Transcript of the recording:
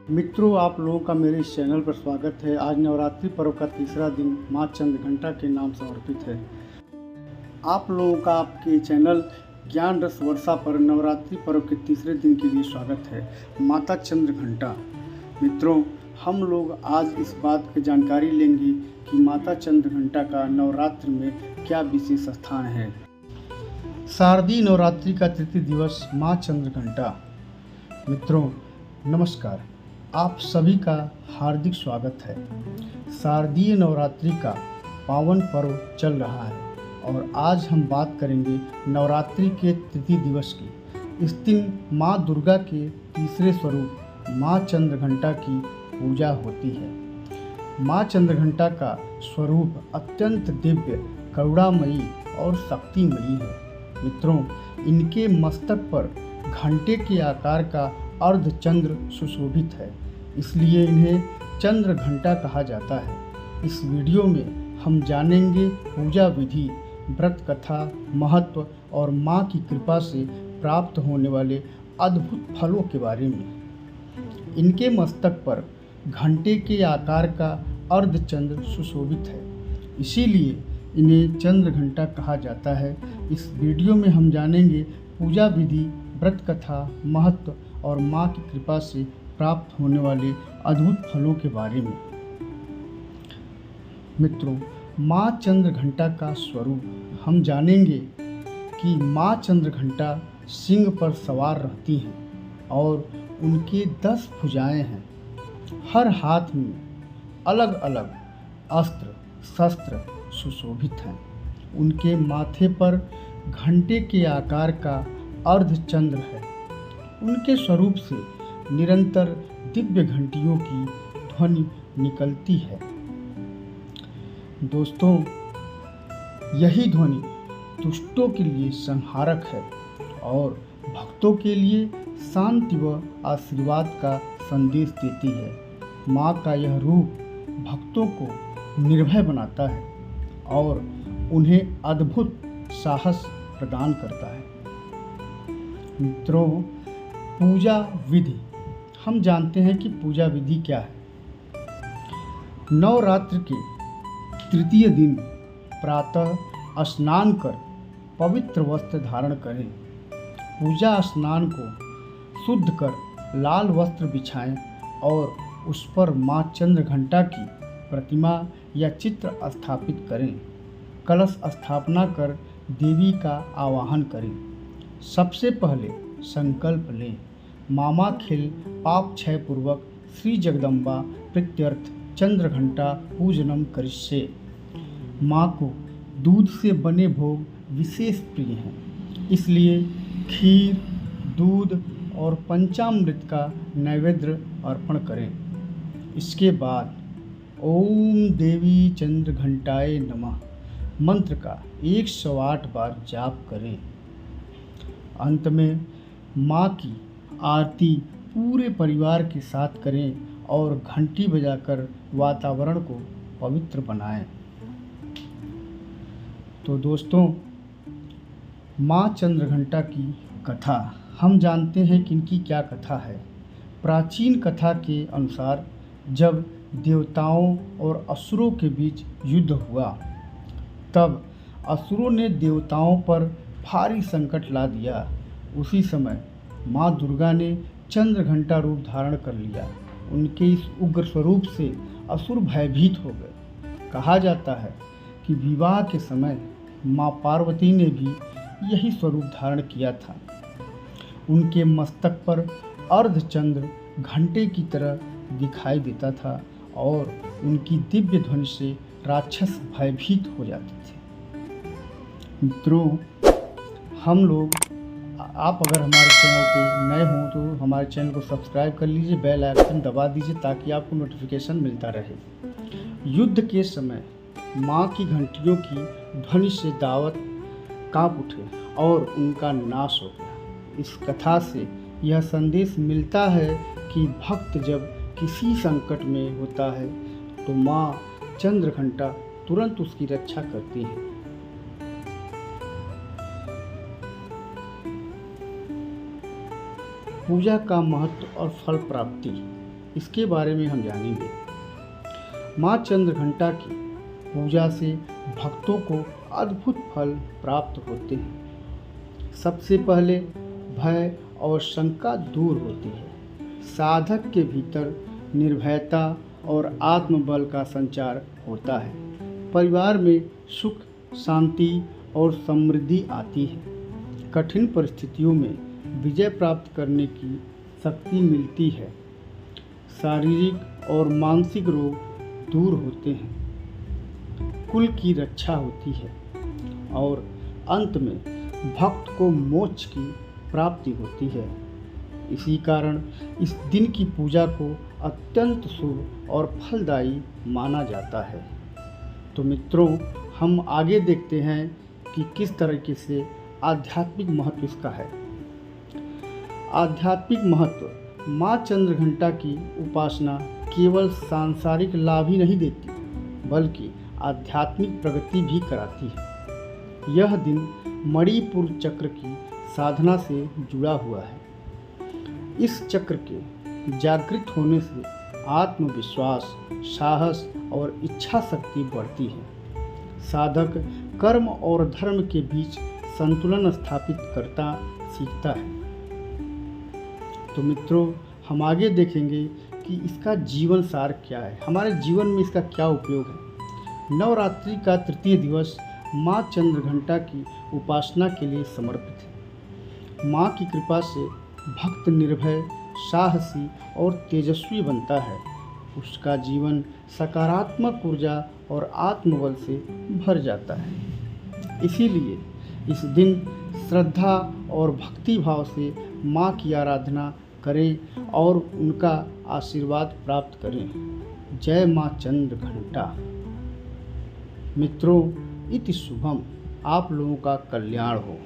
मित्रों, आप लोगों का मेरे इस चैनल पर स्वागत है। आज नवरात्रि पर्व का तीसरा दिन माँ चंद्रघंटा के नाम समर्पित है। आप लोगों का आपके चैनल ज्ञान रस वर्षा पर नवरात्रि पर्व के तीसरे दिन के लिए स्वागत है। माता चंद्रघंटा। मित्रों, हम लोग आज इस बात की जानकारी लेंगे कि माता चंद्रघंटा का नवरात्र में क्या विशेष स्थान है। शारदीय नवरात्रि का तृतीय दिवस माँ चंद्रघंटा। मित्रों नमस्कार, आप सभी का हार्दिक स्वागत है। शारदीय नवरात्रि का पावन पर्व चल रहा है और आज हम बात करेंगे नवरात्रि के तृतीय दिवस की। इस दिन माँ दुर्गा के तीसरे स्वरूप माँ चंद्रघंटा की पूजा होती है। माँ चंद्रघंटा का स्वरूप अत्यंत दिव्य, करुणामयी और शक्तिमयी है। मित्रों, इनके मस्तक पर घंटे के आकार का अर्धचंद्र सुशोभित है, इसलिए इन्हें चंद्र घंटा कहा जाता है। इस वीडियो में हम जानेंगे पूजा विधि, व्रत कथा, महत्व और माँ की कृपा से प्राप्त होने वाले अद्भुत फलों के बारे में। इनके मस्तक पर घंटे के आकार का अर्धचंद्र सुशोभित है, इसीलिए इन्हें चंद्र घंटा कहा जाता है। इस वीडियो में हम जानेंगे पूजा विधि, व्रत कथा, महत्व और माँ की कृपा से प्राप्त होने वाले अद्भुत फलों के बारे में। मित्रों, माँ चंद्रघंटा का स्वरूप हम जानेंगे कि माँ चंद्रघंटा सिंह पर सवार रहती हैं और उनके 10 भुजाएं हैं। हर हाथ में अलग अलग अस्त्र शस्त्र सुशोभित हैं। उनके माथे पर घंटे के आकार का अर्धचंद्र है। उनके स्वरूप से निरंतर दिव्य घंटियों की ध्वनि निकलती है। दोस्तों, यही ध्वनि दुष्टों के लिए संहारक है और भक्तों के लिए शांति व आशीर्वाद का संदेश देती है। माँ का यह रूप भक्तों को निर्भय बनाता है और उन्हें अद्भुत साहस प्रदान करता है। मित्रों, पूजा विधि हम जानते हैं कि पूजा विधि क्या है। नवरात्र के तृतीय दिन प्रातः स्नान कर पवित्र वस्त्र धारण करें। पूजा स्नान को शुद्ध कर लाल वस्त्र बिछाएं और उस पर माँ चंद्रघंटा की प्रतिमा या चित्र स्थापित करें। कलश स्थापना कर देवी का आवाहन करें। सबसे पहले संकल्प लें, मामाखिल पाप क्षय पूर्वक श्री जगदम्बा प्रीत्यर्थ चंद्रघंटा पूजनम करिष्ये। माँ को दूध से बने भोग विशेष प्रिय हैं, इसलिए खीर, दूध और पंचामृत का नैवेद्य अर्पण करें। इसके बाद ओम देवी चंद्रघंटाय नमः मंत्र का 108 बार जाप करें। अंत में माँ की आरती पूरे परिवार के साथ करें और घंटी बजाकर वातावरण को पवित्र बनाएं। तो दोस्तों, माँ चंद्रघंटा की कथा हम जानते हैं कि इनकी क्या कथा है। प्राचीन कथा के अनुसार जब देवताओं और असुरों के बीच युद्ध हुआ, तब असुरों ने देवताओं पर भारी संकट ला दिया। उसी समय माँ दुर्गा ने चंद्रघंटा रूप धारण कर लिया। उनके इस उग्र स्वरूप से असुर भयभीत हो गए। कहा जाता है कि विवाह के समय माँ पार्वती ने भी यही स्वरूप धारण किया था। उनके मस्तक पर अर्धचंद्र घंटे की तरह दिखाई देता था और उनकी दिव्य ध्वनि से राक्षस भयभीत हो जाते थे। मित्रों, हम लोग आप अगर हमारे चैनल पे नए हों तो हमारे चैनल को सब्सक्राइब कर लीजिए, बेल आइकन दबा दीजिए ताकि आपको नोटिफिकेशन मिलता रहे। युद्ध के समय माँ की घंटियों की ध्वनि से दावत कांप उठे और उनका नाश हो गया। इस कथा से यह संदेश मिलता है कि भक्त जब किसी संकट में होता है तो माँ चंद्रघंटा तुरंत उसकी रक्षा करती है। पूजा का महत्व और फल प्राप्ति। इसके बारे में हम जानेंगे। माँ चंद्रघंटा की पूजा से भक्तों को अद्भुत फल प्राप्त होते हैं। सबसे पहले भय और शंका दूर होती है। साधक के भीतर निर्भयता और आत्मबल का संचार होता है। परिवार में सुख, शांति और समृद्धि आती है। कठिन परिस्थितियों में विजय प्राप्त करने की शक्ति मिलती है। शारीरिक और मानसिक रोग दूर होते हैं। कुल की रक्षा होती है और अंत में भक्त को मोक्ष की प्राप्ति होती है। इसी कारण इस दिन की पूजा को अत्यंत शुभ और फलदायी माना जाता है। तो मित्रों, हम आगे देखते हैं कि किस तरीके से आध्यात्मिक महत्व इसका है। आध्यात्मिक महत्व: माँ चंद्रघंटा की उपासना केवल सांसारिक लाभ ही नहीं देती, बल्कि आध्यात्मिक प्रगति भी कराती है। यह दिन मणिपुर चक्र की साधना से जुड़ा हुआ है। इस चक्र के जागृत होने से आत्मविश्वास, साहस और इच्छा शक्ति बढ़ती है। साधक कर्म और धर्म के बीच संतुलन स्थापित करता सीखता है। तो मित्रों, हम आगे देखेंगे कि इसका जीवन सार क्या है, हमारे जीवन में इसका क्या उपयोग है। नवरात्रि का तृतीय दिवस माँ चंद्रघंटा की उपासना के लिए समर्पित है। माँ की कृपा से भक्त निर्भय, साहसी और तेजस्वी बनता है। उसका जीवन सकारात्मक ऊर्जा और आत्मबल से भर जाता है। इसीलिए इस दिन श्रद्धा और भक्ति भाव से माँ की आराधना करें और उनका आशीर्वाद प्राप्त करें। जय माँ चंद्रघंटा। मित्रों, इति शुभम। आप लोगों का कल्याण हो।